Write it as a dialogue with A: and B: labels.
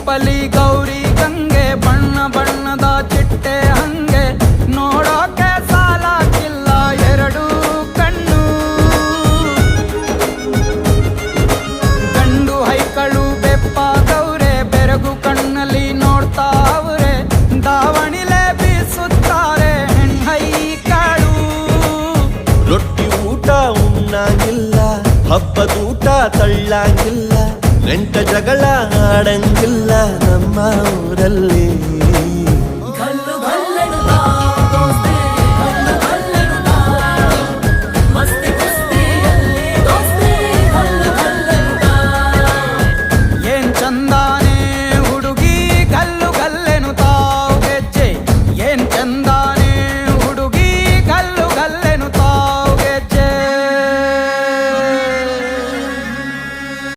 A: ರೂಪಲಿ ಗೌರಿ ಗಂಗೆ, ಬಣ್ಣ ಬಣ್ಣದ ಚಿಟ್ಟೆ ಹಂಗೆ, ನೋಡೋಕೆ ಸಾಲಾಗಿಲ್ಲ ಎರಡು ಕಣ್ಣು. ಗಂಡು ಹೈಕಳು ಬೆಪ್ಪಾಗವ್ರೆ, ಬೆರಗು ಕಣ್ಣಲ್ಲಿ ನೋಡ್ತಾ ಅವ್ರೆ, ದಾವಣಿಲೆ ಬೀಸುತ್ತಾರೆ ಹೆಣ್ಣೈಕಳು.
B: ರೊಟ್ಟಿ ಊಟ ಉಣ್ಣಂಗಿಲ್ಲ, ಹಬ್ಬದೂಟ ತಳ್ಳಂಗಿಲ್ಲ, ನೆಂಟ ಜಗಳ ಆಡಂಗಿಲ್ಲ ನಮ್ಮ ಊರಲ್ಲಿ.